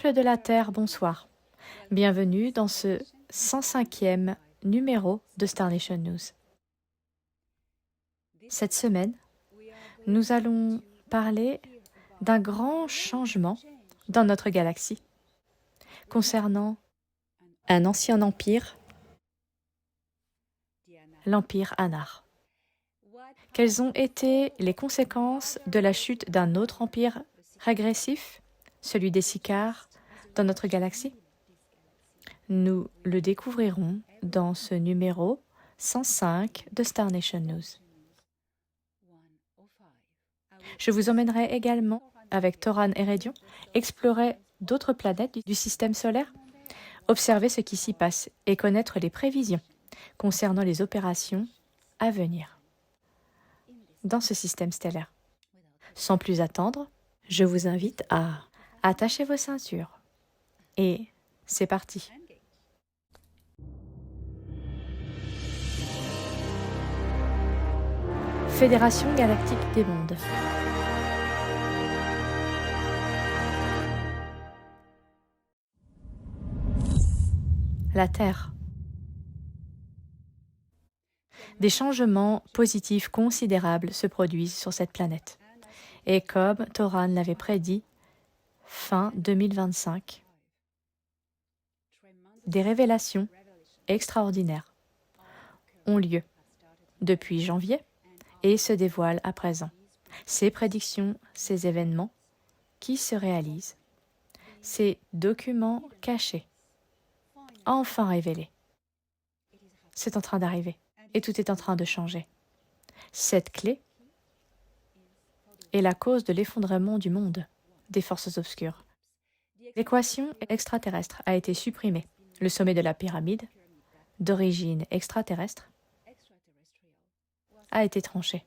Peuple de la Terre, bonsoir. Bienvenue dans ce 105e numéro de Star Nation News. Cette semaine, nous allons parler d'un grand changement dans notre galaxie concernant un ancien empire, l'Empire Anar. Quelles ont été les conséquences de la chute d'un autre empire régressif, celui des Sicars, dans notre galaxie? Nous le découvrirons dans ce numéro 105 de Star Nation News. Je vous emmènerai également, avec Toran Erédion, explorer d'autres planètes du système solaire, observer ce qui s'y passe et connaître les prévisions concernant les opérations à venir dans ce système stellaire. Sans plus attendre, je vous invite à attacher vos ceintures. Et c'est parti. Fédération galactique des mondes. La Terre. Des changements positifs considérables se produisent sur cette planète. Et comme Toran l'avait prédit, fin 2025, des révélations extraordinaires ont lieu depuis janvier et se dévoilent à présent. Ces prédictions, ces événements qui se réalisent, ces documents cachés, enfin révélés. C'est en train d'arriver et tout est en train de changer. Cette clé est la cause de l'effondrement du monde, des forces obscures. L'équation extraterrestre a été supprimée. Le sommet de la pyramide, d'origine extraterrestre, a été tranché.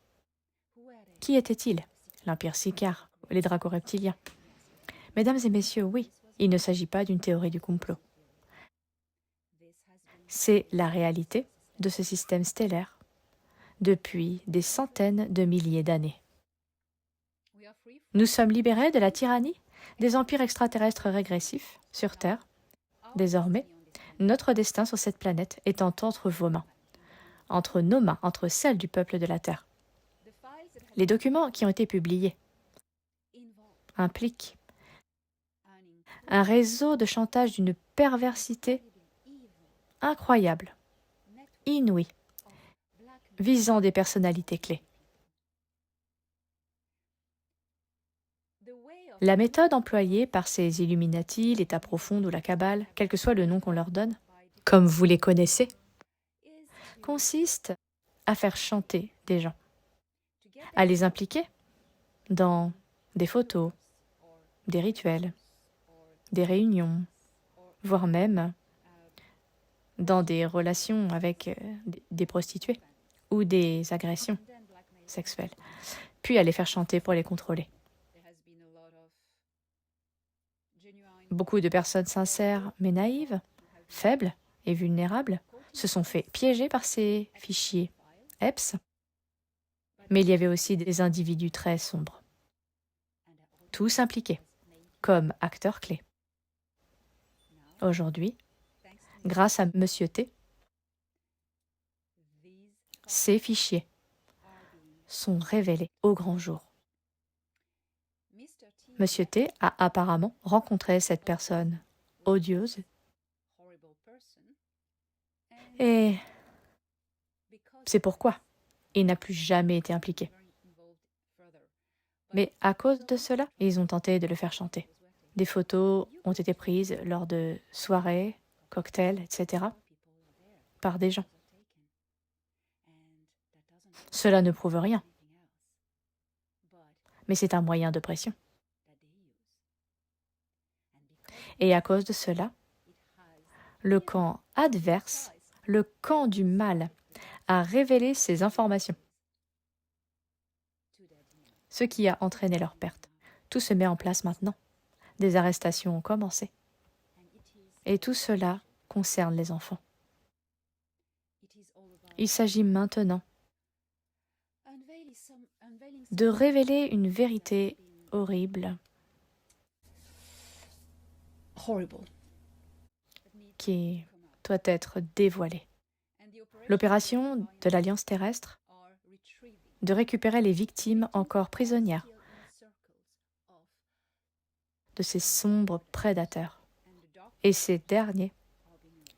Qui était-il? L'Empire Sicar, les Draco-reptiliens. Mesdames et messieurs, oui, il ne s'agit pas d'une théorie du complot. C'est la réalité de ce système stellaire depuis des centaines de milliers d'années. Nous sommes libérés de la tyrannie des empires extraterrestres régressifs sur Terre. Désormais, notre destin sur cette planète est entre vos mains, entre nos mains, entre celles du peuple de la Terre. Les documents qui ont été publiés impliquent un réseau de chantage d'une perversité incroyable, inouïe, visant des personnalités clés. La méthode employée par ces Illuminati, l'État profond ou la Kabbale, quel que soit le nom qu'on leur donne, comme vous les connaissez, consiste à faire chanter des gens, à les impliquer dans des photos, des rituels, des réunions, voire même dans des relations avec des prostituées ou des agressions sexuelles, puis à les faire chanter pour les contrôler. Beaucoup de personnes sincères mais naïves, faibles et vulnérables, se sont fait piéger par ces fichiers EPS. Mais il y avait aussi des individus très sombres, tous impliqués, comme acteurs clés. Aujourd'hui, grâce à Monsieur T, ces fichiers sont révélés au grand jour. Monsieur T a apparemment rencontré cette personne odieuse et c'est pourquoi il n'a plus jamais été impliqué. Mais à cause de cela, ils ont tenté de le faire chanter. Des photos ont été prises lors de soirées, cocktails, etc. par des gens. Cela ne prouve rien, mais c'est un moyen de pression. Et à cause de cela, le camp adverse, le camp du mal, a révélé ces informations, ce qui a entraîné leur perte. Tout se met en place maintenant. Des arrestations ont commencé. Et tout cela concerne les enfants. Il s'agit maintenant de révéler une vérité horrible qui doit être dévoilée. L'opération de l'Alliance terrestre de récupérer les victimes encore prisonnières de ces sombres prédateurs. Et ces derniers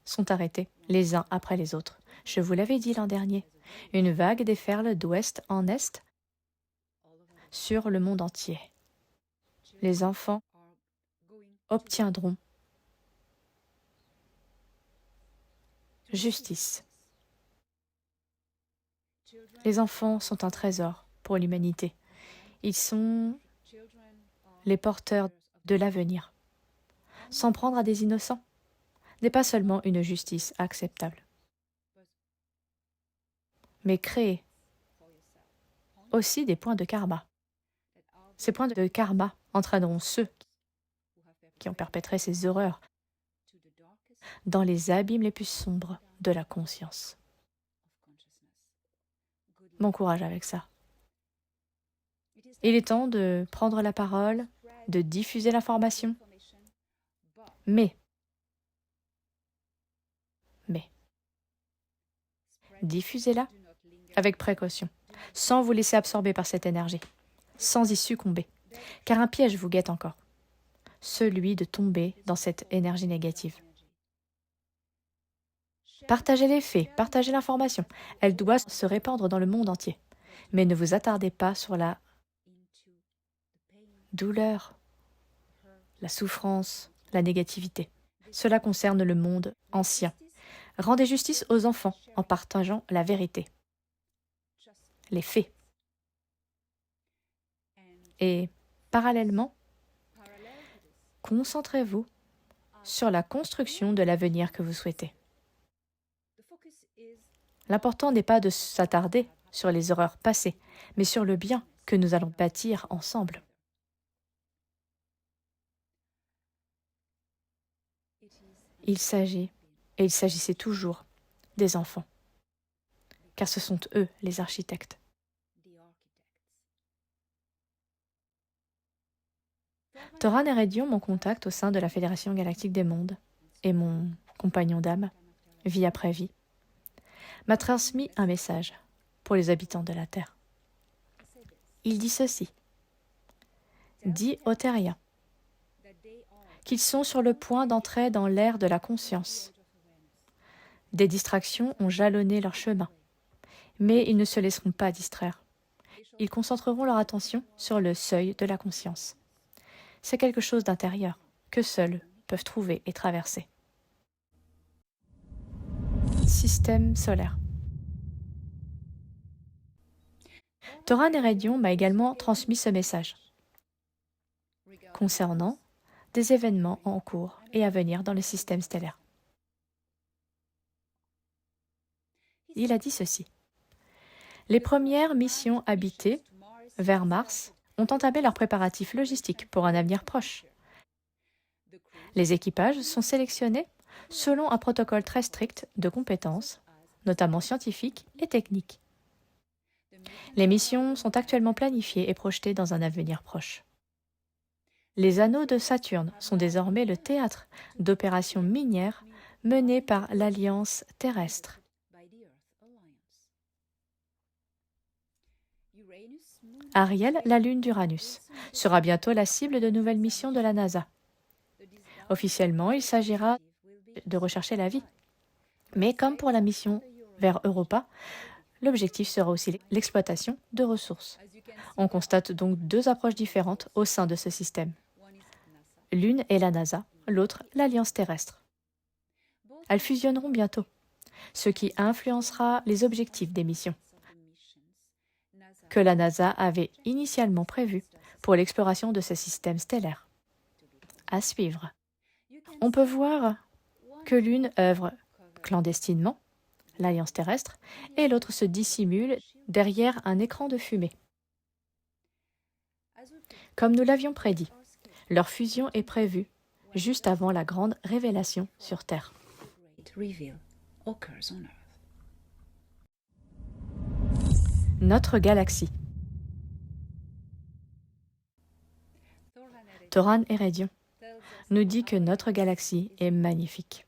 sont arrêtés les uns après les autres. Je vous l'avais dit l'an dernier, une vague déferle d'ouest en est sur le monde entier. Les enfants obtiendront justice. Les enfants sont un trésor pour l'humanité. Ils sont les porteurs de l'avenir. S'en prendre à des innocents n'est pas seulement une justice acceptable, mais créer aussi des points de karma. Ces points de karma entraîneront ceux qui ont perpétré ces horreurs dans les abîmes les plus sombres de la conscience. Bon courage avec ça. Il est temps de prendre la parole, de diffuser l'information, mais diffusez-la avec précaution, sans vous laisser absorber par cette énergie, sans y succomber, car un piège vous guette encore, celui de tomber dans cette énergie négative. Partagez les faits, partagez l'information. Elle doit se répandre dans le monde entier. Mais ne vous attardez pas sur la douleur, la souffrance, la négativité. Cela concerne le monde ancien. Rendez justice aux enfants en partageant la vérité, les faits. Et parallèlement, concentrez-vous sur la construction de l'avenir que vous souhaitez. L'important n'est pas de s'attarder sur les horreurs passées, mais sur le bien que nous allons bâtir ensemble. Il s'agit, et il s'agissait toujours, des enfants, car ce sont eux les architectes. Toran Erédion, mon contact au sein de la Fédération Galactique des Mondes, et mon compagnon d'âme, vie après vie, m'a transmis un message pour les habitants de la Terre. Il dit ceci. Dis aux terriens qu'ils sont sur le point d'entrer dans l'ère de la conscience. Des distractions ont jalonné leur chemin, mais ils ne se laisseront pas distraire. Ils concentreront leur attention sur le seuil de la conscience. C'est quelque chose d'intérieur que seuls peuvent trouver et traverser. Système solaire. Toran Erédion m'a également transmis ce message concernant des événements en cours et à venir dans le système stellaire. Il a dit ceci. Les premières missions habitées vers Mars ont entamé leurs préparatifs logistiques pour un avenir proche. Les équipages sont sélectionnés selon un protocole très strict de compétences, notamment scientifiques et techniques. Les missions sont actuellement planifiées et projetées dans un avenir proche. Les anneaux de Saturne sont désormais le théâtre d'opérations minières menées par l'Alliance terrestre. Ariel, la lune d'Uranus, sera bientôt la cible de nouvelles missions de la NASA. Officiellement, il s'agira de rechercher la vie. Mais comme pour la mission vers Europa, l'objectif sera aussi l'exploitation de ressources. On constate donc deux approches différentes au sein de ce système. L'une est la NASA, l'autre l'Alliance terrestre. Elles fusionneront bientôt, ce qui influencera les objectifs des missions que la NASA avait initialement prévues pour l'exploration de ce système stellaire. À suivre. On peut voir que l'une œuvre clandestinement, l'Alliance terrestre, et l'autre se dissimule derrière un écran de fumée. Comme nous l'avions prédit, leur fusion est prévue juste avant la grande révélation sur Terre. Notre galaxie. Toran Erédion nous dit que notre galaxie est magnifique.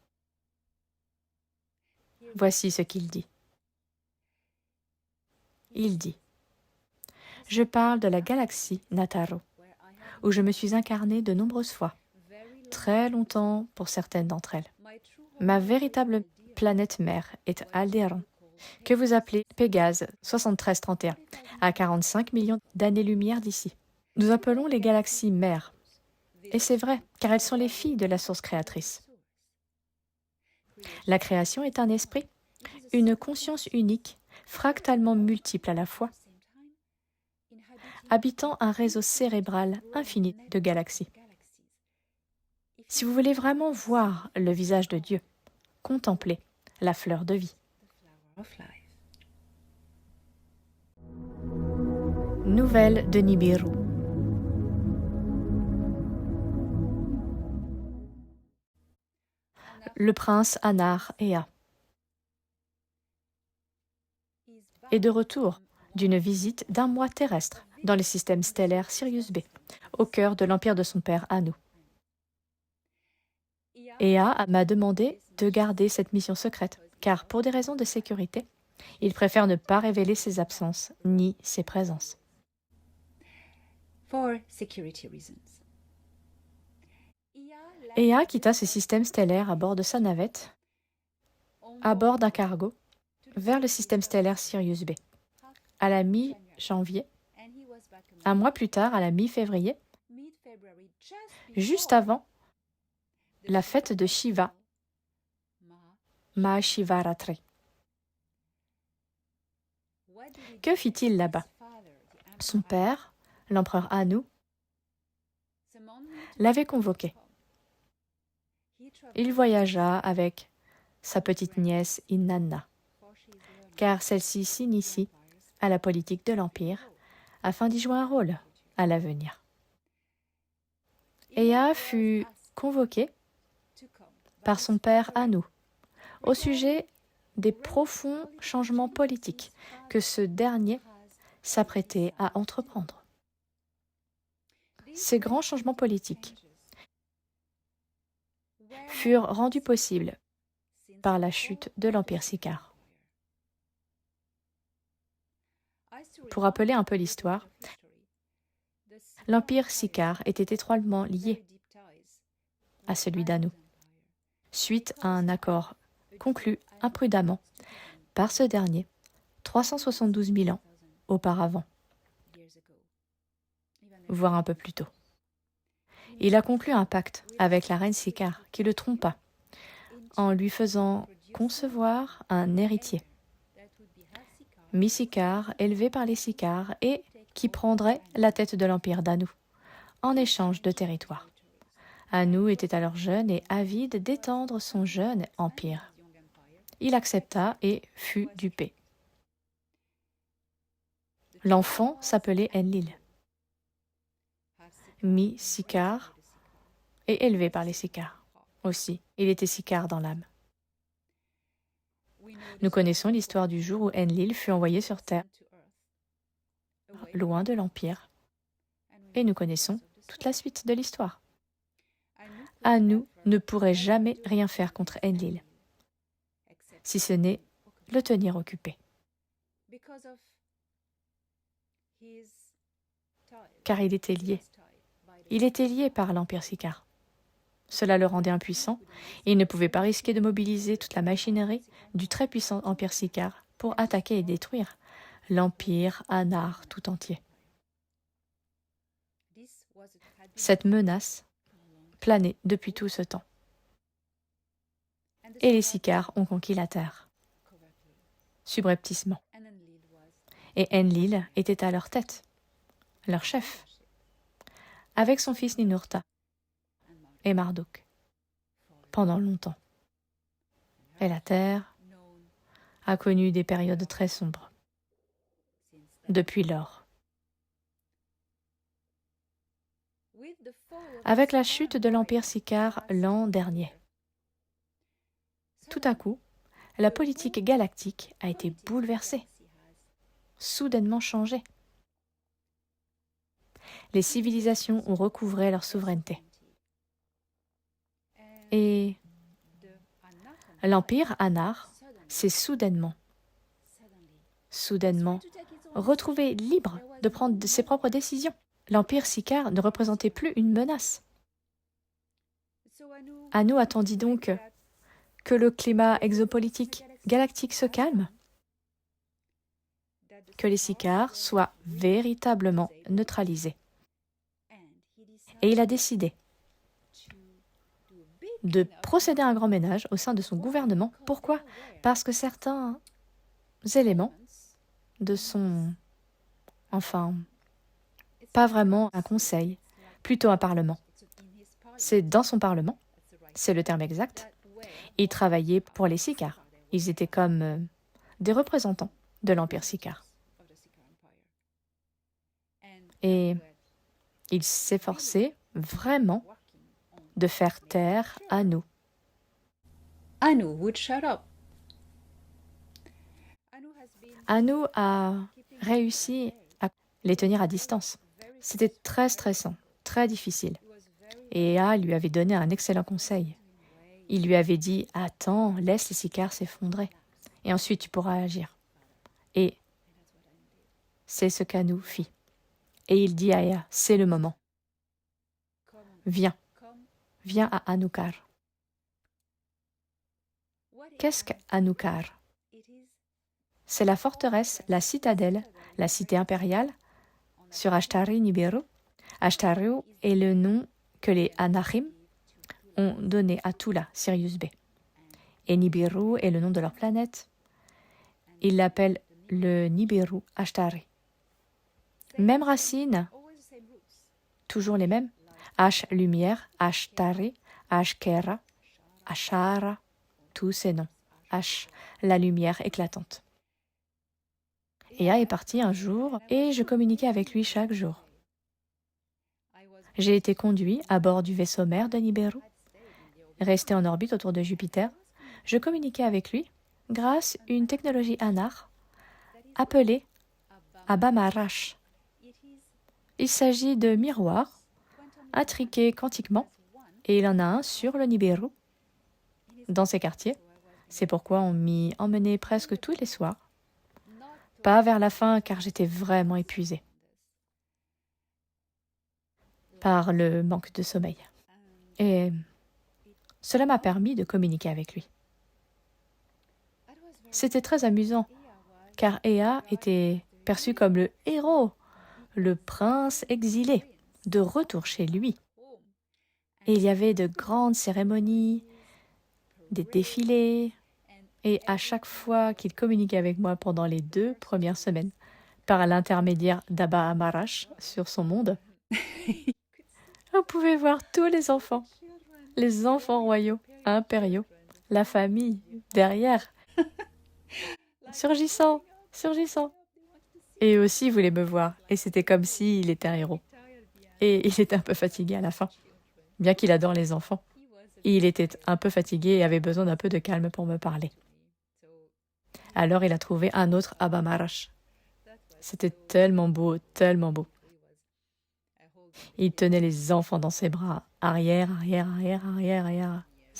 Voici ce qu'il dit. Il dit « Je parle de la galaxie Nataro, où je me suis incarné de nombreuses fois, très longtemps pour certaines d'entre elles. Ma véritable planète mère est Alderan, que vous appelez Pégase 7331, à 45 millions d'années-lumière d'ici. Nous appelons les galaxies mères. Et c'est vrai, car elles sont les filles de la source créatrice. La création est un esprit, une conscience unique, fractalement multiple à la fois, habitant un réseau cérébral infini de galaxies. Si vous voulez vraiment voir le visage de Dieu, contemplez la fleur de vie. Nouvelle de Nibiru. Le prince Anar Ea est de retour d'une visite d'un mois terrestre dans le système stellaire Sirius B, au cœur de l'empire de son père Anu. Ea m'a demandé de garder cette mission secrète, car pour des raisons de sécurité, il préfère ne pas révéler ses absences ni ses présences. Ea quitta ce système stellaire à bord de sa navette, à bord d'un cargo, vers le système stellaire Sirius B. À la mi-janvier, un mois plus tard, à la mi-février, juste avant la fête de Shiva, Mahashivaratri. Que fit-il là-bas? Son père, l'empereur Anu, l'avait convoqué. Il voyagea avec sa petite nièce Inanna, car celle-ci s'initie à la politique de l'Empire afin d'y jouer un rôle à l'avenir. Ea fut convoqué par son père Anu au sujet des profonds changements politiques que ce dernier s'apprêtait à entreprendre. Ces grands changements politiques furent rendus possibles par la chute de l'Empire Sicare. Pour rappeler un peu l'histoire, l'Empire Sicare était étroitement lié à celui d'Anu, suite à un accord conclu imprudemment par ce dernier 372 000 ans auparavant, voire un peu plus tôt. Il a conclu un pacte avec la reine Sicare qui le trompa en lui faisant concevoir un héritier, mi-Sicare, élevé par les Sicars et qui prendrait la tête de l'empire d'Anu en échange de territoire. Anu était alors jeune et avide d'étendre son jeune empire. Il accepta et fut dupé. L'enfant s'appelait Enlil, mi-Sicare et élevé par les Sicars aussi. Il était Sicare dans l'âme. Nous connaissons l'histoire du jour où Enlil fut envoyé sur Terre, loin de l'Empire, et nous connaissons toute la suite de l'histoire. Anu ne pourrait jamais rien faire contre Enlil, si ce n'est le tenir occupé. Car il était lié. Il était lié par l'Empire Sicare. Cela le rendait impuissant et il ne pouvait pas risquer de mobiliser toute la machinerie du très puissant Empire Sicare pour attaquer et détruire l'Empire Anar tout entier. Cette menace planait depuis tout ce temps. Et les Sicars ont conquis la terre, subrepticement. Et Enlil était à leur tête, leur chef, avec son fils Ninurta et Marduk, pendant longtemps. Et la terre a connu des périodes très sombres, depuis lors. Avec la chute de l'Empire Sicare l'an dernier, tout à coup, la politique galactique a été bouleversée, soudainement changée. Les civilisations ont recouvré leur souveraineté. Et l'empire Anar s'est soudainement retrouvé libre de prendre ses propres décisions. L'empire Sicard ne représentait plus une menace. Anu attendit donc que le climat exopolitique galactique se calme, que les Sicars soient véritablement neutralisés. Et il a décidé de procéder à un grand ménage au sein de son gouvernement. Pourquoi? Parce que certains éléments de son... Enfin, pas vraiment un conseil, plutôt un parlement. C'est dans son parlement, c'est le terme exact. Ils travaillaient pour les Sicars. Ils étaient comme des représentants de l'Empire Sicar. Et il s'efforçait vraiment de faire taire Anu. Anu would shut up. Anu a réussi à les tenir à distance. C'était très stressant, très difficile. Et Ea lui avait donné un excellent conseil. Il lui avait dit « Attends, laisse les Sicars s'effondrer, et ensuite tu pourras agir. » Et c'est ce qu'Anu fit. Et il dit à Ea « C'est le moment. Viens, viens à Anukar. » Qu'est-ce qu'Anukar? C'est la forteresse, la citadelle, la cité impériale sur Ashtari Nibiru. Ashtaru est le nom que les Anahim ont donné à Tula, Sirius B. Et Nibiru est le nom de leur planète. Ils l'appellent le Nibiru Ashtari. Même racine, toujours les mêmes. Ash, lumière, Ashtari, Ashkera, Ashara, tous ces noms. Ash, la lumière éclatante. Ea est parti un jour et je communiquais avec lui chaque jour. J'ai été conduit à bord du vaisseau mère de Nibiru, resté en orbite autour de Jupiter. Je communiquais avec lui grâce à une technologie Anar appelée Abamarash. Il s'agit de miroirs intriqués quantiquement et il en a un sur le Nibiru, dans ses quartiers. C'est pourquoi on m'y emmenait presque tous les soirs. Pas vers la fin car j'étais vraiment épuisée par le manque de sommeil. Et cela m'a permis de communiquer avec lui. C'était très amusant car Ea était perçu comme le héros, le prince exilé, de retour chez lui. Et il y avait de grandes cérémonies, des défilés, et à chaque fois qu'il communiquait avec moi pendant les 2 premières semaines, par l'intermédiaire d'Abba Amarash sur son monde, on pouvait voir tous les enfants royaux, impériaux, la famille, derrière, surgissant. Et aussi voulait me voir, et c'était comme s'il était un héros. Et il était un peu fatigué à la fin, bien qu'il adore les enfants. Et il était un peu fatigué et avait besoin d'un peu de calme pour me parler. Alors il a trouvé un autre Abba Marash. C'était tellement beau, tellement beau. Il tenait les enfants dans ses bras, arrière.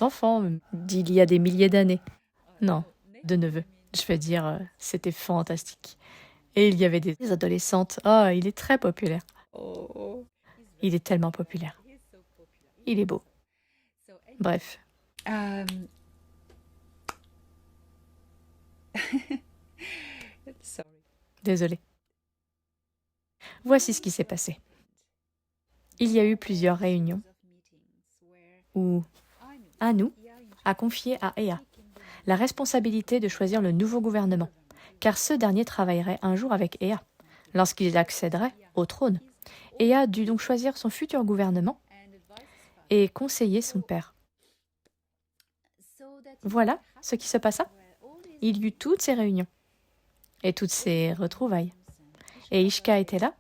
Enfants d'il y a des milliers d'années. Non, de neveux. Je veux dire, c'était fantastique. Et il y avait des adolescentes. Oh, il est très populaire. Il est tellement populaire. Il est beau. Bref. Désolée. Voici ce qui s'est passé. Il y a eu plusieurs réunions où Anu a confié à Ea la responsabilité de choisir le nouveau gouvernement, car ce dernier travaillerait un jour avec Ea, lorsqu'il accéderait au trône. Ea dut donc choisir son futur gouvernement et conseiller son père. Voilà ce qui se passa. Il y eut toutes ces réunions et toutes ces retrouvailles. Et Ishka était là.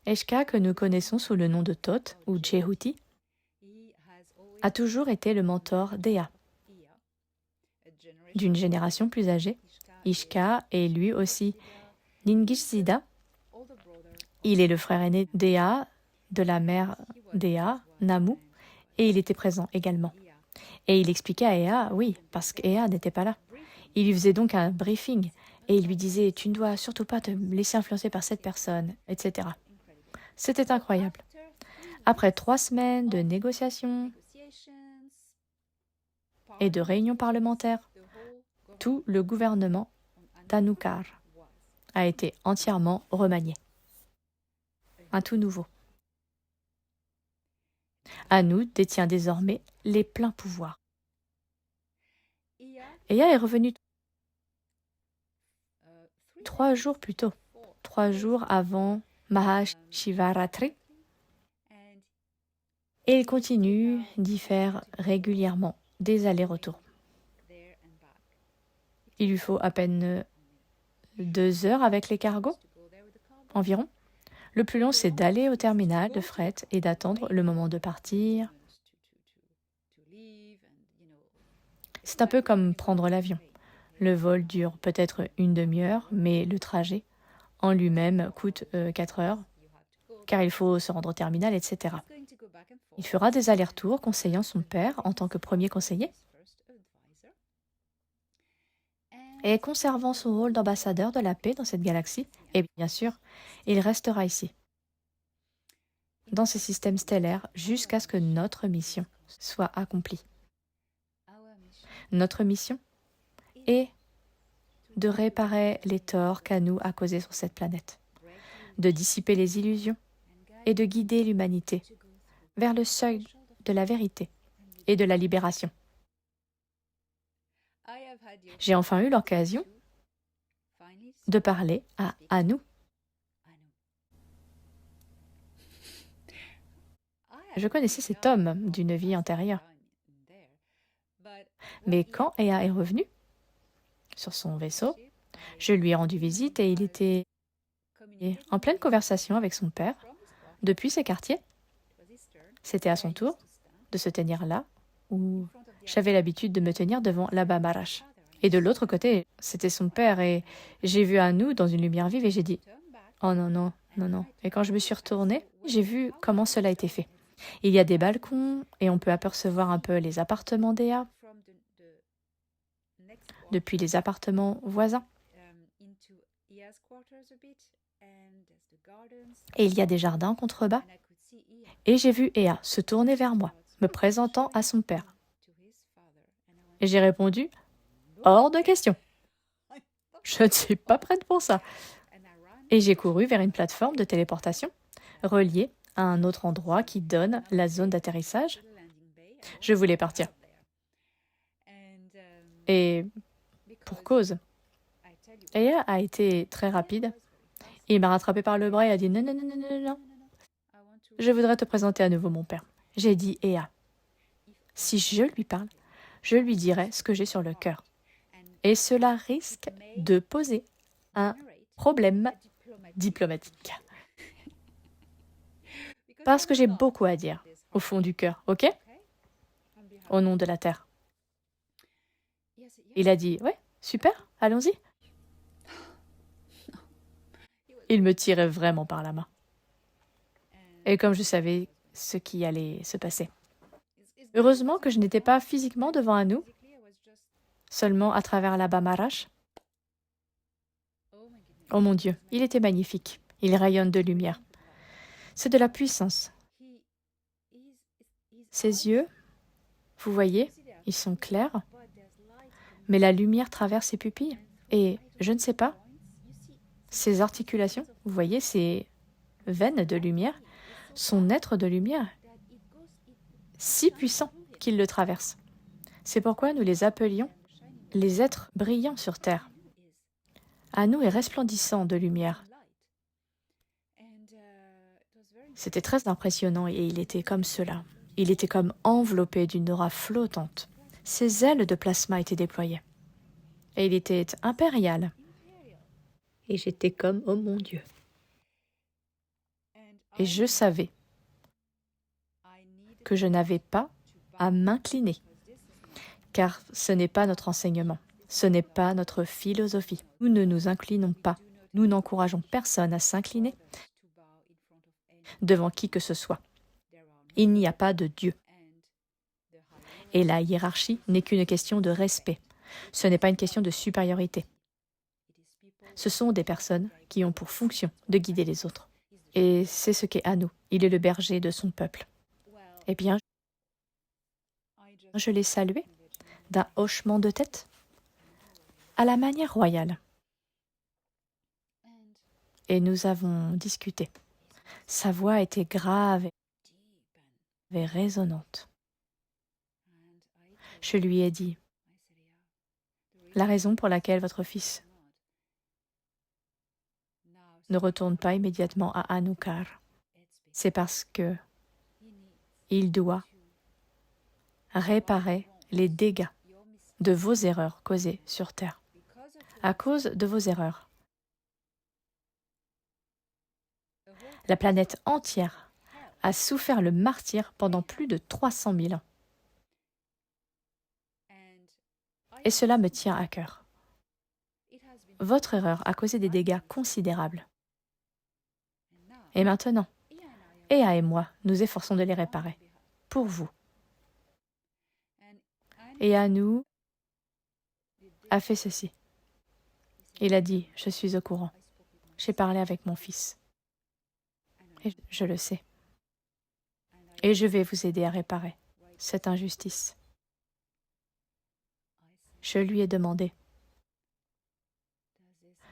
Ishka, que nous connaissons sous le nom de Thoth ou Jehuti, a toujours été le mentor d'Ea. D'une génération plus âgée, Ishka est lui aussi Ningishzida. Il est le frère aîné d'Ea, de la mère d'Ea, Namu, et il était présent également. Et il expliquait à Ea, oui, parce qu'Ea n'était pas là. Il lui faisait donc un briefing et il lui disait « Tu ne dois surtout pas te laisser influencer par cette personne, etc. » C'était incroyable. Après 3 semaines de négociations et de réunions parlementaires, tout le gouvernement d'Anukar a été entièrement remanié. Un tout nouveau. Anu détient désormais les pleins pouvoirs. Ea est revenu 3 jours plus tôt, 3 jours avant Mahashivaratri, et il continue d'y faire régulièrement des allers-retours. Il lui faut à peine 2 heures avec les cargos, environ. Le plus long, c'est d'aller au terminal de fret et d'attendre le moment de partir. C'est un peu comme prendre l'avion. Le vol dure peut-être une demi-heure, mais le trajet en lui-même coûte 4 heures, car il faut se rendre au terminal, etc. Il fera des allers-retours conseillant son père en tant que premier conseiller et conservant son rôle d'ambassadeur de la paix dans cette galaxie. Et bien sûr, il restera ici, dans ce système stellaire, jusqu'à ce que notre mission soit accomplie. Notre mission est de réparer les torts qu'Anu a causés sur cette planète, de dissiper les illusions et de guider l'humanité vers le seuil de la vérité et de la libération. J'ai enfin eu l'occasion de parler à Anu. Je connaissais cet homme d'une vie antérieure. Mais quand Ea est revenu sur son vaisseau, je lui ai rendu visite et il était en pleine conversation avec son père depuis ses quartiers. C'était à son tour de se tenir là où j'avais l'habitude de me tenir devant la Bamarash. Et de l'autre côté, c'était son père et j'ai vu Anu dans une lumière vive et j'ai dit « Oh non, non, non, non ». Et quand je me suis retournée, j'ai vu comment cela a été fait. Il y a des balcons et on peut apercevoir un peu les appartements d'Ea depuis les appartements voisins. Et il y a des jardins en contrebas. Et j'ai vu Ea se tourner vers moi, me présentant à son père. Et j'ai répondu « Hors de question. Je ne suis pas prête pour ça. » Et j'ai couru vers une plateforme de téléportation reliée à un autre endroit qui donne la zone d'atterrissage. Je voulais partir. Et pour cause, Ea a été très rapide. Il m'a rattrapé par le bras et a dit « Non, non, non, non, non, non. Je voudrais te présenter à nouveau mon père. » J'ai dit « Ea, si je lui parle, je lui dirai ce que j'ai sur le cœur. Et cela risque de poser un problème diplomatique. Parce que j'ai beaucoup à dire, au fond du cœur, ok? Au nom de la Terre. » Il a dit « Ouais, super, allons-y. » Il me tirait vraiment par la main. Et comme je savais ce qui allait se passer. Heureusement que je n'étais pas physiquement devant Anu, seulement à travers la Bamarash. Oh mon Dieu, il était magnifique. Il rayonne de lumière. C'est de la puissance. Ses yeux, vous voyez, ils sont clairs, mais la lumière traverse ses pupilles. Et je ne sais pas, ses articulations, vous voyez, ces veines de lumière, son être de lumière, si puissant qu'il le traverse. C'est pourquoi nous les appelions les êtres brillants sur Terre. Anu est resplendissant de lumière. C'était très impressionnant et il était comme cela. Il était comme enveloppé d'une aura flottante. Ses ailes de plasma étaient déployées. Et il était impérial. Et j'étais comme, oh mon Dieu. Et je savais que je n'avais pas à m'incliner, car ce n'est pas notre enseignement, ce n'est pas notre philosophie. Nous ne nous inclinons pas, nous n'encourageons personne à s'incliner devant qui que ce soit. Il n'y a pas de Dieu. Et la hiérarchie n'est qu'une question de respect. Ce n'est pas une question de supériorité. Ce sont des personnes qui ont pour fonction de guider les autres. Et c'est ce qu'est Anu. Il est le berger de son peuple. Eh bien, je l'ai salué d'un hochement de tête, à la manière royale. Et nous avons discuté. Sa voix était grave et résonnante. Je lui ai dit, la raison pour laquelle votre fils ne retourne pas immédiatement à Anukar, c'est parce que il doit réparer les dégâts de vos erreurs causées sur Terre. À cause de vos erreurs, la planète entière a souffert le martyre pendant plus de 300 000 ans. Et cela me tient à cœur. Votre erreur a causé des dégâts considérables. Et maintenant, Ea et moi, nous efforçons de les réparer. Pour vous. Et Anu a fait ceci. Il a dit, je suis au courant. J'ai parlé avec mon fils. Et je le sais. Et je vais vous aider à réparer cette injustice. Je lui ai demandé,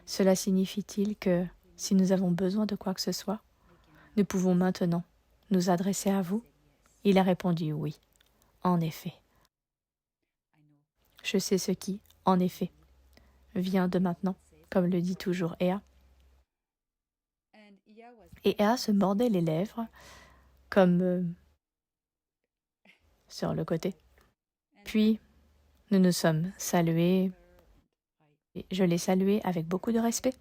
cela signifie-t-il que si nous avons besoin de quoi que ce soit, nous pouvons maintenant nous adresser à vous? Il a répondu oui, en effet. Je sais ce qui, en effet, vient de maintenant, comme le dit toujours Ea. Et Ea se mordait les lèvres, comme sur le côté. Puis, nous nous sommes salués. Je l'ai salué avec beaucoup de respect.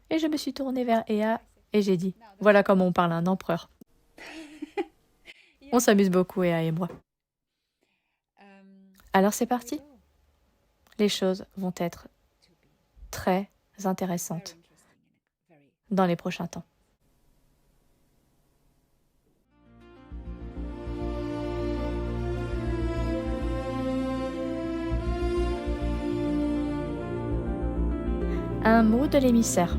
Et je me suis tournée vers Ea et j'ai dit, voilà comment on parle à un empereur. On s'amuse beaucoup, Ea et moi. Alors c'est parti. Les choses vont être très intéressantes dans les prochains temps. Un mot de l'émissaire.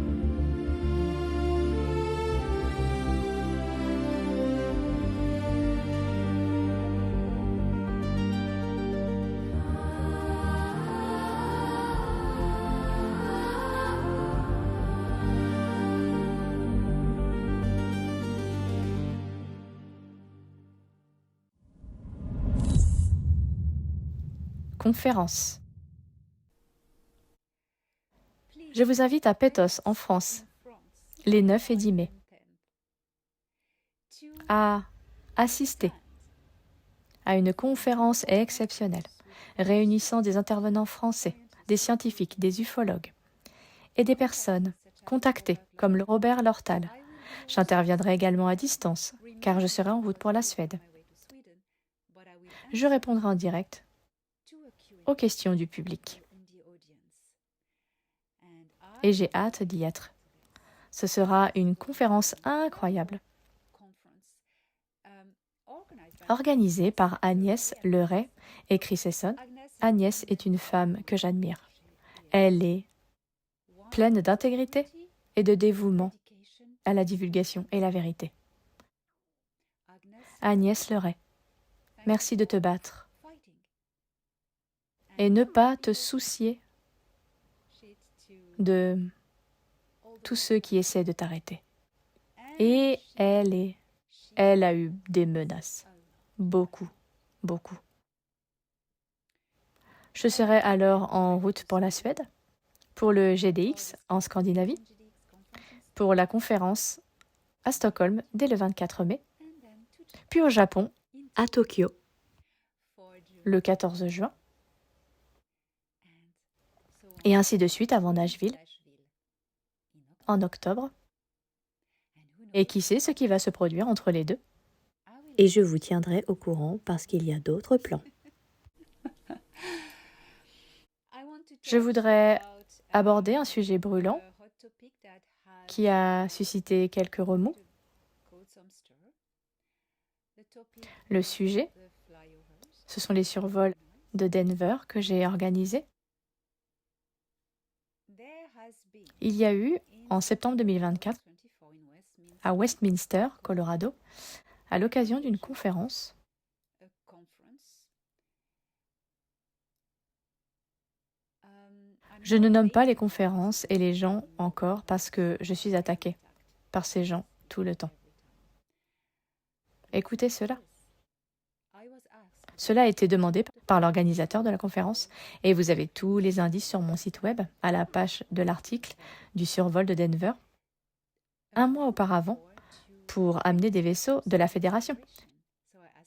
Conférence. Je vous invite à Pétos, en France, les 9 et 10 mai, à assister à une conférence exceptionnelle réunissant des intervenants français, des scientifiques, des ufologues et des personnes contactées comme le Robert Lortal. J'interviendrai également à distance car je serai en route pour la Suède. Je répondrai en direct aux questions du public. Et j'ai hâte d'y être. Ce sera une conférence incroyable, organisée par Agnès Leray et Chris Esson. Agnès est une femme que j'admire. Elle est pleine d'intégrité et de dévouement à la divulgation et la vérité. Agnès Leray, merci de te battre et ne pas te soucier de tous ceux qui essaient de t'arrêter. Et elle a eu des menaces. Beaucoup, beaucoup. Je serai alors en route pour la Suède, pour le GDX en Scandinavie, pour la conférence à Stockholm dès le 24 mai, puis au Japon, à Tokyo, le 14 juin, et ainsi de suite avant Nashville, en octobre. Et qui sait ce qui va se produire entre les deux? Et je vous tiendrai au courant parce qu'il y a d'autres plans. Je voudrais aborder un sujet brûlant qui a suscité quelques remous. Le sujet Ce sont les survols de Denver que j'ai organisés. Il y a eu, en septembre 2024, à Westminster, Colorado, à l'occasion d'une conférence, je ne nomme pas les conférences et les gens encore parce que je suis attaquée par ces gens tout le temps. Écoutez cela. Cela a été demandé par l'organisateur de la conférence et vous avez tous les indices sur mon site web, à la page de l'article du survol de Denver, un mois auparavant, pour amener des vaisseaux de la Fédération.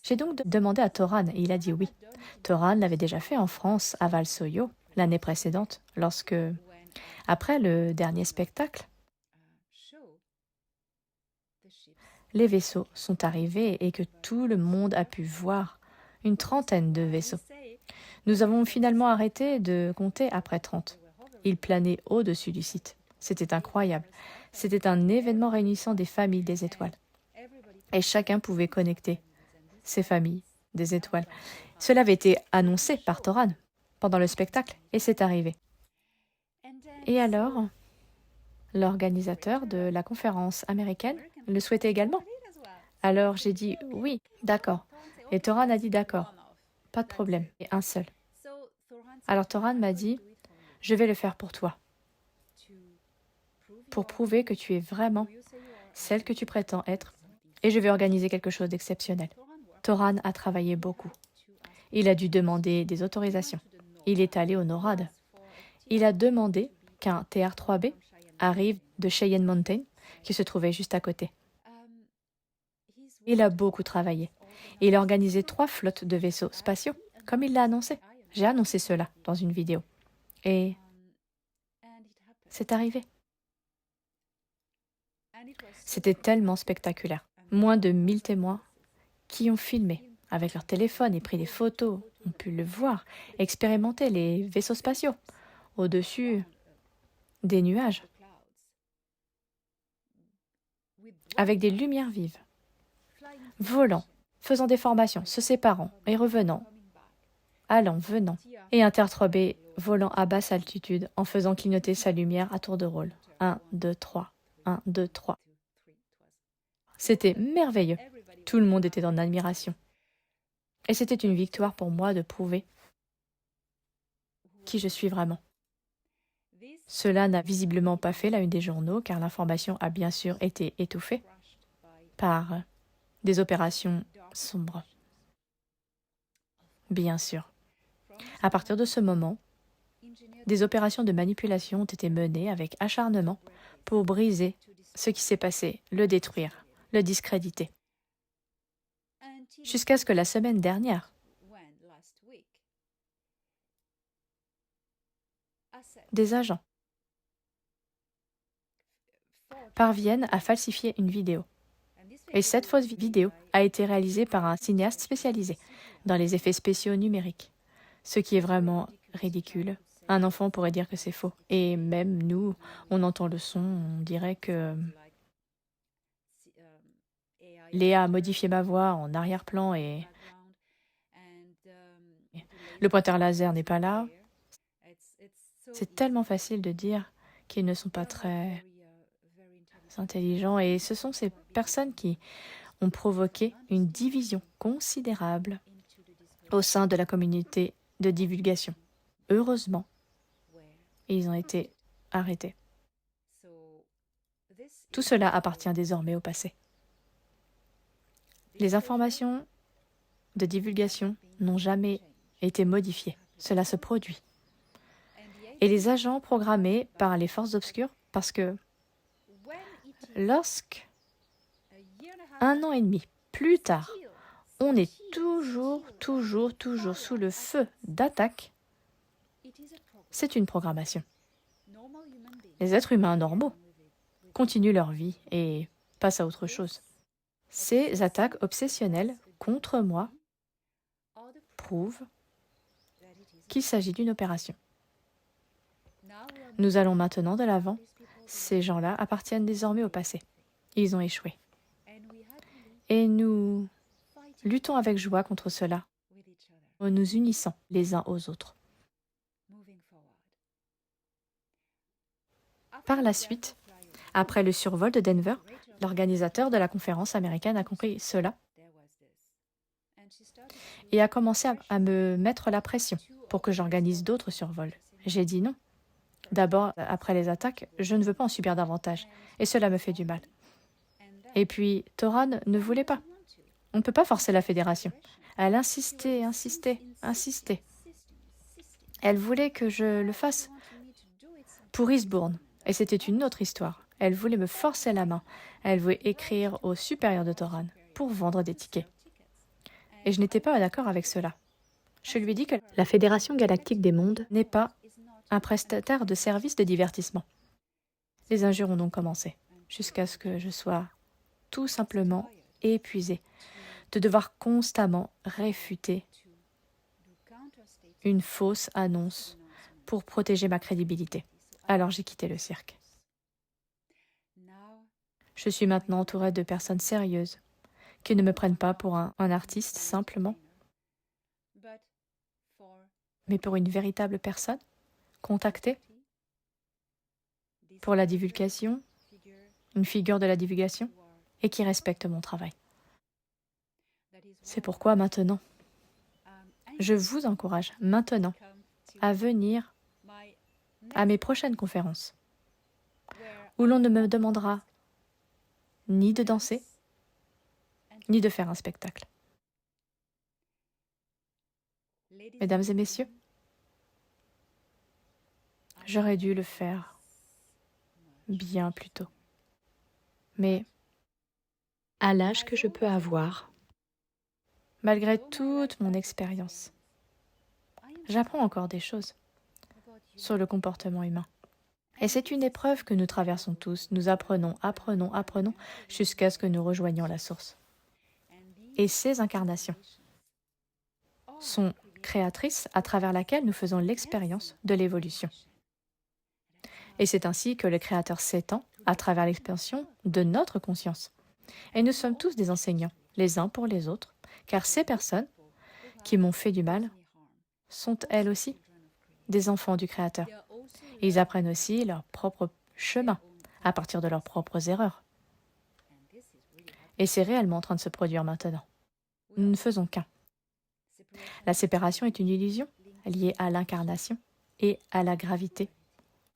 J'ai donc demandé à Toran et il a dit oui. Toran l'avait déjà fait en France, à Valsoyo, l'année précédente, lorsque, après le dernier spectacle, les vaisseaux sont arrivés et que tout le monde a pu voir une trentaine de vaisseaux. Nous avons finalement arrêté de compter après 30. Ils planaient au-dessus du site. C'était incroyable. C'était un événement réunissant des familles des étoiles. Et chacun pouvait connecter ses familles des étoiles. Cela avait été annoncé par Toran pendant le spectacle et c'est arrivé. Et alors, l'organisateur de la conférence américaine le souhaitait également. Alors j'ai dit oui, d'accord. Et Toran a dit d'accord, pas de problème, et un seul. Alors Toran m'a dit, je vais le faire pour toi, pour prouver que tu es vraiment celle que tu prétends être, et je vais organiser quelque chose d'exceptionnel. Toran a travaillé beaucoup. Il a dû demander des autorisations. Il est allé au NORAD. Il a demandé qu'un TR-3B arrive de Cheyenne Mountain, qui se trouvait juste à côté. Il a beaucoup travaillé. Il a organisé 3 flottes de vaisseaux spatiaux, comme il l'a annoncé. J'ai annoncé cela dans une vidéo. Et c'est arrivé. C'était tellement spectaculaire. Moins de 1000 témoins qui ont filmé avec leur téléphone et pris des photos, ont pu le voir, expérimenter les vaisseaux spatiaux au-dessus des nuages, avec des lumières vives, volant, faisant des formations, se séparant et revenant, allant, venant, et un TR-3B volant à basse altitude en faisant clignoter sa lumière à tour de rôle. 1, 2, 3, 1, 2, 3. C'était merveilleux. Tout le monde était en admiration. Et c'était une victoire pour moi de prouver qui je suis vraiment. Cela n'a visiblement pas fait la une des journaux car l'information a bien sûr été étouffée par des opérations sombres. Bien sûr. À partir de ce moment, des opérations de manipulation ont été menées avec acharnement pour briser ce qui s'est passé, le détruire, le discréditer. Jusqu'à ce que la semaine dernière, des agents parviennent à falsifier une vidéo. Et cette fausse vidéo a été réalisée par un cinéaste spécialisé dans les effets spéciaux numériques, ce qui est vraiment ridicule. Un enfant pourrait dire que c'est faux. Et même nous, on entend le son, on dirait que Léa a modifié ma voix en arrière-plan et le pointeur laser n'est pas là. C'est tellement facile de dire qu'ils ne sont pas très intelligents et ce sont ces personnes qui ont provoqué une division considérable au sein de la communauté de divulgation. Heureusement, ils ont été arrêtés. Tout cela appartient désormais au passé. Les informations de divulgation n'ont jamais été modifiées. Cela se produit. Et les agents programmés par les forces obscures, parce que lorsque, 1 an et demi plus tard, on est toujours sous le feu d'attaques, c'est une programmation. Les êtres humains normaux continuent leur vie et passent à autre chose. Ces attaques obsessionnelles contre moi prouvent qu'il s'agit d'une opération. Nous allons maintenant de l'avant. Ces gens-là appartiennent désormais au passé. Ils ont échoué. Et nous luttons avec joie contre cela, en nous unissant les uns aux autres. Par la suite, après le survol de Denver, l'organisateur de la conférence américaine a compris cela et a commencé à me mettre la pression pour que j'organise d'autres survols. J'ai dit non. D'abord, après les attaques, je ne veux pas en subir davantage, et cela me fait du mal. Et puis, Toran ne voulait pas. On ne peut pas forcer la fédération. Elle insistait. Elle voulait que je le fasse pour Eastbourne, et c'était une autre histoire. Elle voulait me forcer la main. Elle voulait écrire au supérieur de Toran pour vendre des tickets. Et je n'étais pas d'accord avec cela. Je lui ai dit que la Fédération Galactique des Mondes n'est pas un prestataire de services de divertissement. Les injures ont donc commencé, jusqu'à ce que je sois tout simplement épuisée de devoir constamment réfuter une fausse annonce pour protéger ma crédibilité. Alors j'ai quitté le cirque. Je suis maintenant entourée de personnes sérieuses qui ne me prennent pas pour un artiste simplement, mais pour une véritable personne, contactée pour la divulgation, une figure de la divulgation, et qui respecte mon travail. C'est pourquoi maintenant, je vous encourage maintenant à venir à mes prochaines conférences, où l'on ne me demandera ni de danser, ni de faire un spectacle. Mesdames et messieurs, j'aurais dû le faire bien plus tôt. Mais à l'âge que je peux avoir, malgré toute mon expérience, j'apprends encore des choses sur le comportement humain. Et c'est une épreuve que nous traversons tous. Nous apprenons jusqu'à ce que nous rejoignions la source. Et ces incarnations sont créatrices à travers laquelle nous faisons l'expérience de l'évolution. Et c'est ainsi que le Créateur s'étend à travers l'expansion de notre conscience. Et nous sommes tous des enseignants, les uns pour les autres, car ces personnes qui m'ont fait du mal sont elles aussi des enfants du Créateur. Ils apprennent aussi leur propre chemin à partir de leurs propres erreurs. Et c'est réellement en train de se produire maintenant. Nous ne faisons qu'un. La séparation est une illusion liée à l'incarnation et à la gravité,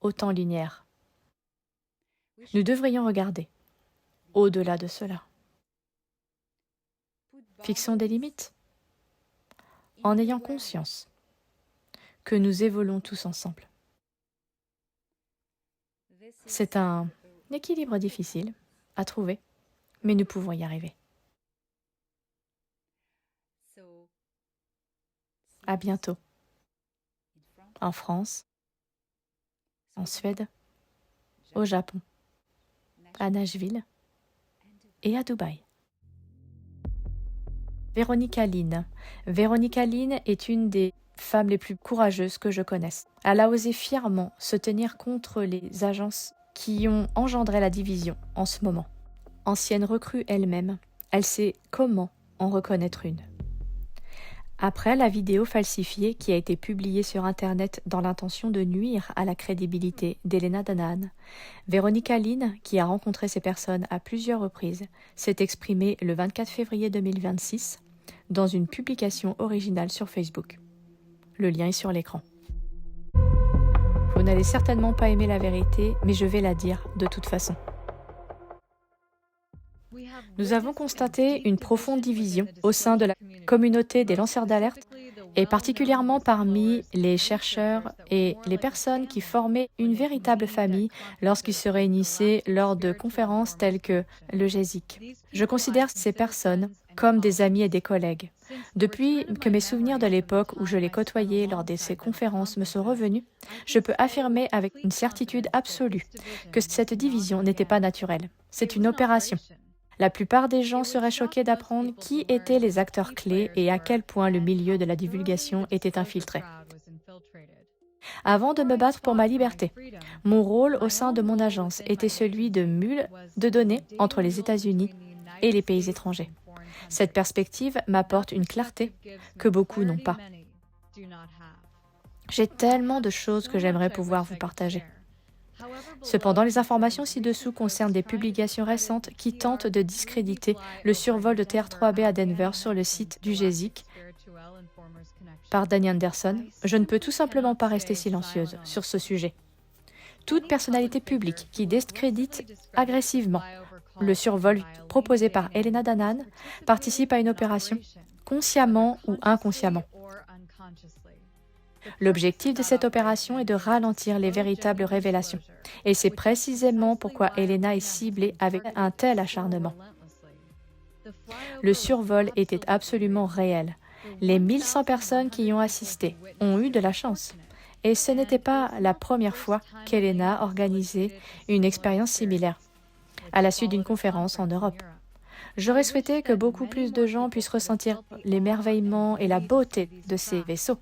au temps linéaire. Nous devrions regarder au-delà de cela. Fixons des limites en ayant conscience que nous évoluons tous ensemble. C'est un équilibre difficile à trouver, mais nous pouvons y arriver. À bientôt. En France, en Suède, au Japon, à Nashville et à Dubaï. Veronica Lynn. Veronica Lynn est une des femmes les plus courageuses que je connaisse. Elle a osé fièrement se tenir contre les agences qui ont engendré la division en ce moment. Ancienne recrue elle-même, elle sait comment en reconnaître une. Après la vidéo falsifiée qui a été publiée sur Internet dans l'intention de nuire à la crédibilité d'Elena Danaan, Veronica Lynn, qui a rencontré ces personnes à plusieurs reprises, s'est exprimée le 24 février 2026 dans une publication originale sur Facebook. Le lien est sur l'écran. Vous n'allez certainement pas aimer la vérité, mais je vais la dire de toute façon. Nous avons constaté une profonde division au sein de la communauté des lanceurs d'alerte et particulièrement parmi les chercheurs et les personnes qui formaient une véritable famille lorsqu'ils se réunissaient lors de conférences telles que le GESIC. Je considère ces personnes comme des amis et des collègues. Depuis que mes souvenirs de l'époque où je les côtoyais lors de ces conférences me sont revenus, je peux affirmer avec une certitude absolue que cette division n'était pas naturelle. C'est une opération. La plupart des gens seraient choqués d'apprendre qui étaient les acteurs clés et à quel point le milieu de la divulgation était infiltré. Avant de me battre pour ma liberté, mon rôle au sein de mon agence était celui de mule de données entre les États-Unis et les pays étrangers. Cette perspective m'apporte une clarté que beaucoup n'ont pas. J'ai tellement de choses que j'aimerais pouvoir vous partager. Cependant, les informations ci-dessous concernent des publications récentes qui tentent de discréditer le survol de TR-3B à Denver sur le site du GESIC par Danny Anderson. Je ne peux tout simplement pas rester silencieuse sur ce sujet. Toute personnalité publique qui discrédite agressivement le survol proposé par Elena Danaan participe à une opération, consciemment ou inconsciemment. L'objectif de cette opération est de ralentir les véritables révélations. Et c'est précisément pourquoi Elena est ciblée avec un tel acharnement. Le survol était absolument réel. Les 1100 personnes qui y ont assisté ont eu de la chance. Et ce n'était pas la première fois qu'Elena organisait une expérience similaire, à la suite d'une conférence en Europe. J'aurais souhaité que beaucoup plus de gens puissent ressentir l'émerveillement et la beauté de ces vaisseaux,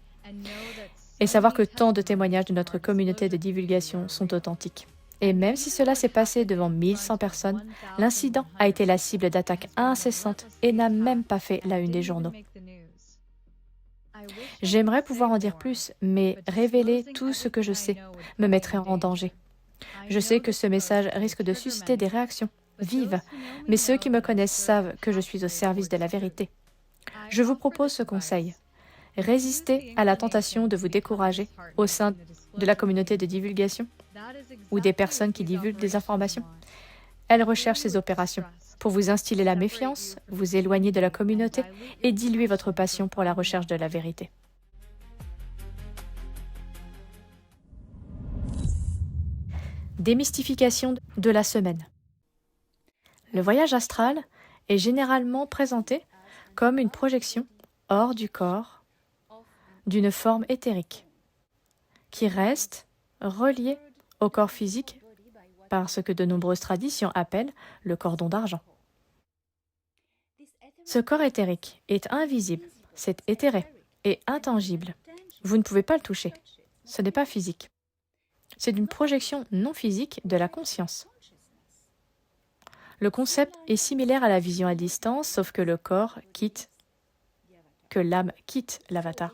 et savoir que tant de témoignages de notre communauté de divulgation sont authentiques. Et même si cela s'est passé devant 1100 personnes, l'incident a été la cible d'attaques incessantes et n'a même pas fait la une des journaux. J'aimerais pouvoir en dire plus, mais révéler tout ce que je sais me mettrait en danger. Je sais que ce message risque de susciter des réactions vives, mais ceux qui me connaissent savent que je suis au service de la vérité. Je vous propose ce conseil. Résistez à la tentation de vous décourager au sein de la communauté de divulgation ou des personnes qui divulguent des informations. Elles recherchent ces opérations pour vous instiller la méfiance, vous éloigner de la communauté et diluer votre passion pour la recherche de la vérité. Démystification de la semaine. Le voyage astral est généralement présenté comme une projection hors du corps d'une forme éthérique qui reste reliée au corps physique par ce que de nombreuses traditions appellent le cordon d'argent. Ce corps éthérique est invisible, c'est éthéré et intangible. Vous ne pouvez pas le toucher. Ce n'est pas physique. C'est une projection non physique de la conscience. Le concept est similaire à la vision à distance, sauf que l'âme quitte l'avatar.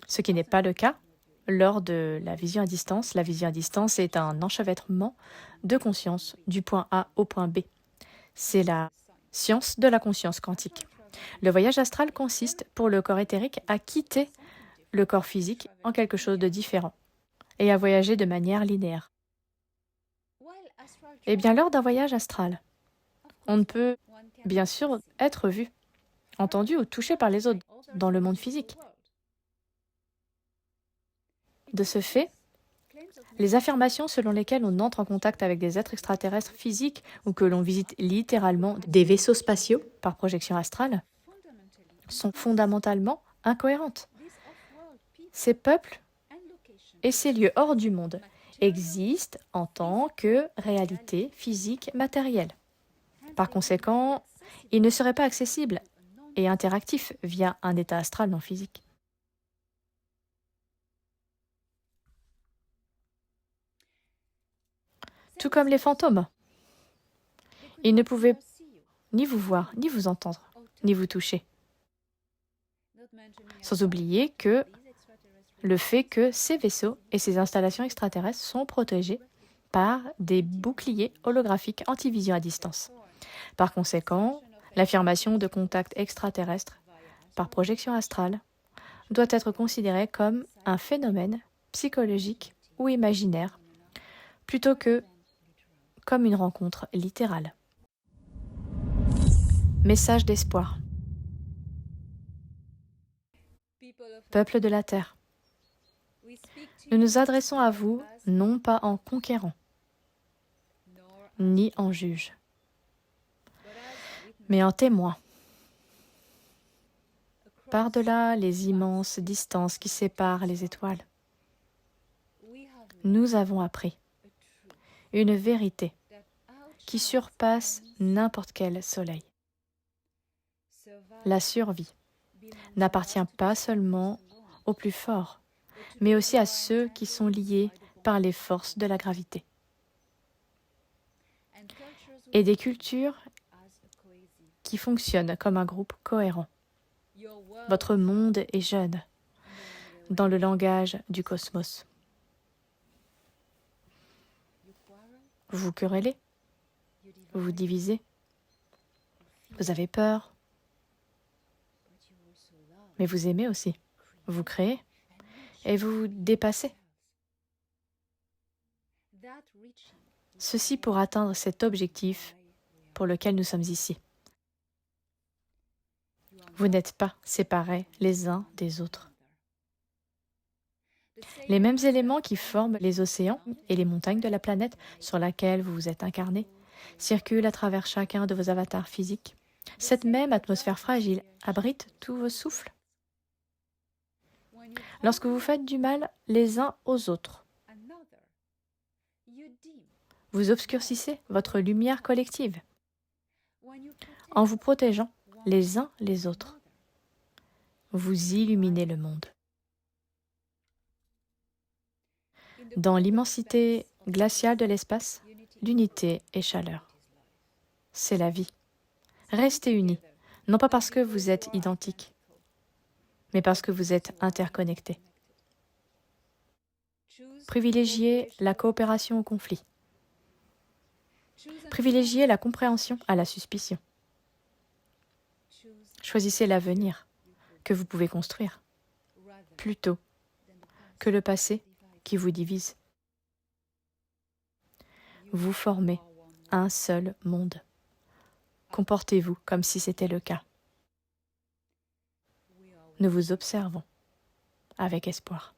Ce qui n'est pas le cas lors de la vision à distance. La vision à distance est un enchevêtrement de conscience du point A au point B. C'est la science de la conscience quantique. Le voyage astral consiste pour le corps éthérique à quitter le corps physique en quelque chose de différent et à voyager de manière linéaire. Eh bien, lors d'un voyage astral, on ne peut bien sûr être vu, entendu ou touché par les autres dans le monde physique. De ce fait, les affirmations selon lesquelles on entre en contact avec des êtres extraterrestres physiques ou que l'on visite littéralement des vaisseaux spatiaux par projection astrale sont fondamentalement incohérentes. Ces peuples et ces lieux hors du monde existent en tant que réalité physique matérielle. Par conséquent, ils ne seraient pas accessibles et interactifs via un état astral non physique. Tout comme les fantômes. Ils ne pouvaient ni vous voir, ni vous entendre, ni vous toucher. Sans oublier que le fait que ces vaisseaux et ces installations extraterrestres sont protégés par des boucliers holographiques anti-vision à distance. Par conséquent, l'affirmation de contact extraterrestre par projection astrale doit être considérée comme un phénomène psychologique ou imaginaire, plutôt que comme une rencontre littérale. Message d'espoir. Peuple de la Terre, nous nous adressons à vous non pas en conquérant, ni en juge, mais en témoin. Par-delà les immenses distances qui séparent les étoiles, nous avons appris une vérité qui surpasse n'importe quel soleil. La survie n'appartient pas seulement aux plus forts, mais aussi à ceux qui sont liés par les forces de la gravité. Et des cultures qui fonctionne comme un groupe cohérent. Votre monde est jeune, dans le langage du cosmos. Vous vous querellez, vous vous divisez, vous avez peur, mais vous aimez aussi, vous créez et vous vous dépassez. Ceci pour atteindre cet objectif pour lequel nous sommes ici. Vous n'êtes pas séparés les uns des autres. Les mêmes éléments qui forment les océans et les montagnes de la planète sur laquelle vous vous êtes incarnés circulent à travers chacun de vos avatars physiques. Cette même atmosphère fragile abrite tous vos souffles. Lorsque vous faites du mal les uns aux autres, vous obscurcissez votre lumière collective en vous protégeant les uns les autres. Vous illuminez le monde. Dans l'immensité glaciale de l'espace, l'unité est chaleur. C'est la vie. Restez unis, non pas parce que vous êtes identiques, mais parce que vous êtes interconnectés. Privilégiez la coopération au conflit. Privilégiez la compréhension à la suspicion. Choisissez l'avenir que vous pouvez construire, plutôt que le passé qui vous divise. Vous formez un seul monde. Comportez-vous comme si c'était le cas. Nous vous observons avec espoir.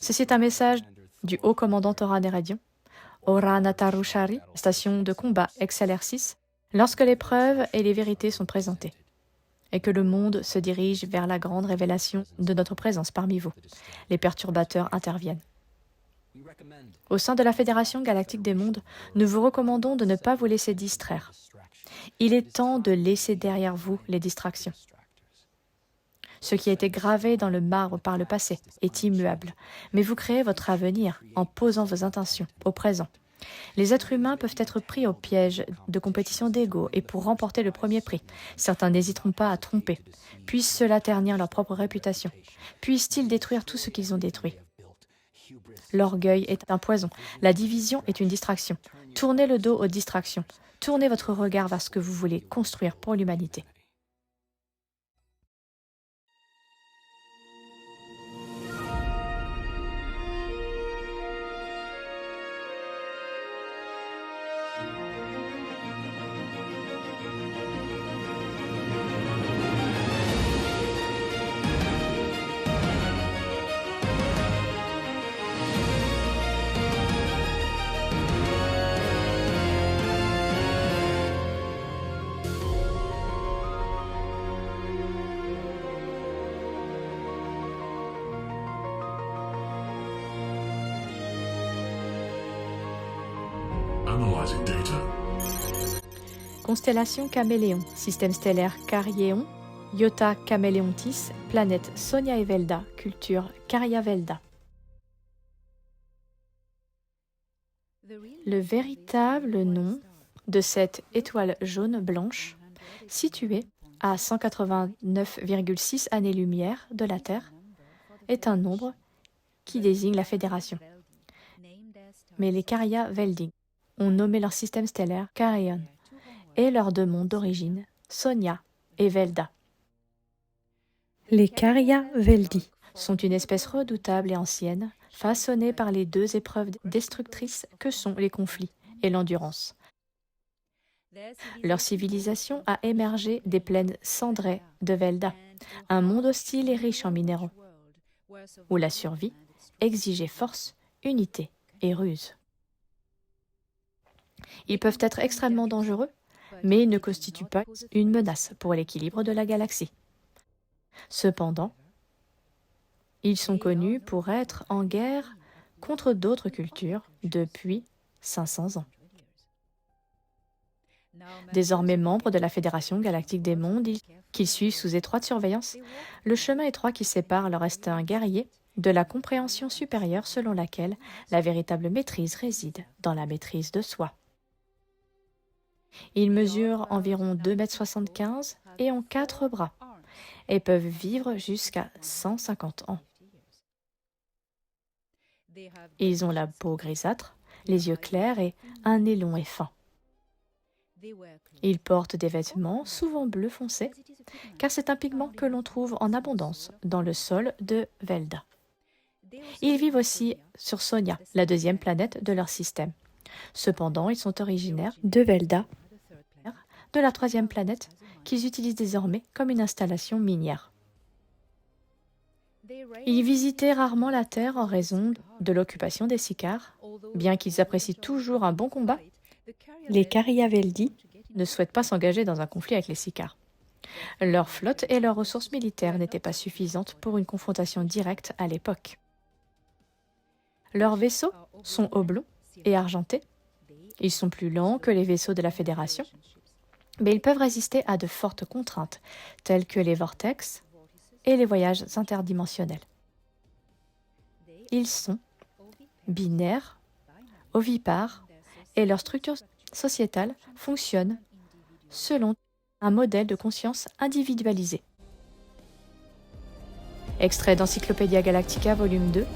Ceci est un message du haut commandant Tora Neradion, Ora Natarushari, station de combat XLR6, lorsque les preuves et les vérités sont présentées, et que le monde se dirige vers la grande révélation de notre présence parmi vous. Les perturbateurs interviennent. Au sein de la Fédération Galactique des Mondes, nous vous recommandons de ne pas vous laisser distraire. Il est temps de laisser derrière vous les distractions. Ce qui a été gravé dans le marbre par le passé est immuable, mais vous créez votre avenir en posant vos intentions au présent. Les êtres humains peuvent être pris au piège de compétition d'ego et pour remporter le premier prix, certains n'hésiteront pas à tromper. Puisse cela ternir leur propre réputation? Puissent-ils détruire tout ce qu'ils ont détruit? L'orgueil est un poison, la division est une distraction. Tournez le dos aux distractions, tournez votre regard vers ce que vous voulez construire pour l'humanité. Analyzing data. Constellation Caméléon, système stellaire Carieon, Iota Caméléontis, planète Sonia Evelda, culture Cariavelda. Le véritable nom de cette étoile jaune blanche, située à 189,6 années-lumière de la Terre, est un nombre qui désigne la Fédération. Mais les Cariaveldi ont nommé leur système stellaire Carrion et leurs deux mondes d'origine, Sonia et Velda. Les Cariaveldi sont une espèce redoutable et ancienne, façonnée par les deux épreuves destructrices que sont les conflits et l'endurance. Leur civilisation a émergé des plaines cendrées de Velda, un monde hostile et riche en minéraux, où la survie exigeait force, unité et ruse. Ils peuvent être extrêmement dangereux, mais ils ne constituent pas une menace pour l'équilibre de la galaxie. Cependant, ils sont connus pour être en guerre contre d'autres cultures depuis 500 ans. Désormais membres de la Fédération Galactique des Mondes, qu'ils suivent sous étroite surveillance, le chemin étroit qui sépare leur instinct guerrier de la compréhension supérieure selon laquelle la véritable maîtrise réside dans la maîtrise de soi. Ils mesurent environ 2,75 m et ont 4 bras et peuvent vivre jusqu'à 150 ans. Ils ont la peau grisâtre, les yeux clairs et un nez long et fin. Ils portent des vêtements souvent bleu foncé, car c'est un pigment que l'on trouve en abondance dans le sol de Velda. Ils vivent aussi sur Sonia, la deuxième planète de leur système. Cependant, ils sont originaires de Velda, de la troisième planète, qu'ils utilisent désormais comme une installation minière. Ils visitaient rarement la Terre en raison de l'occupation des Sicars. Bien qu'ils apprécient toujours un bon combat, les Cariaveldi ne souhaitent pas s'engager dans un conflit avec les Sicars. Leur flotte et leurs ressources militaires n'étaient pas suffisantes pour une confrontation directe à l'époque. Leurs vaisseaux sont oblongs et argentés. Ils sont plus lents que les vaisseaux de la Fédération, mais ils peuvent résister à de fortes contraintes, telles que les vortex et les voyages interdimensionnels. Ils sont binaires, ovipares, et leur structure sociétale fonctionne selon un modèle de conscience individualisé. Extrait d'Encyclopædia Galactica, volume 2.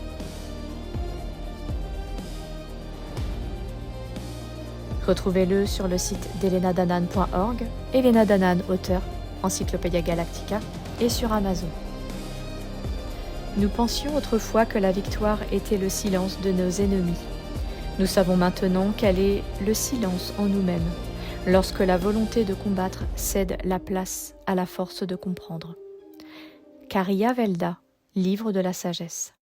Retrouvez-le sur le site d'ElenaDanan.org, Elena Danan, auteur, Encyclopædia Galactica, et sur Amazon. Nous pensions autrefois que la victoire était le silence de nos ennemis. Nous savons maintenant qu'elle est le silence en nous-mêmes, lorsque la volonté de combattre cède la place à la force de comprendre. Cariavelda, livre de la sagesse.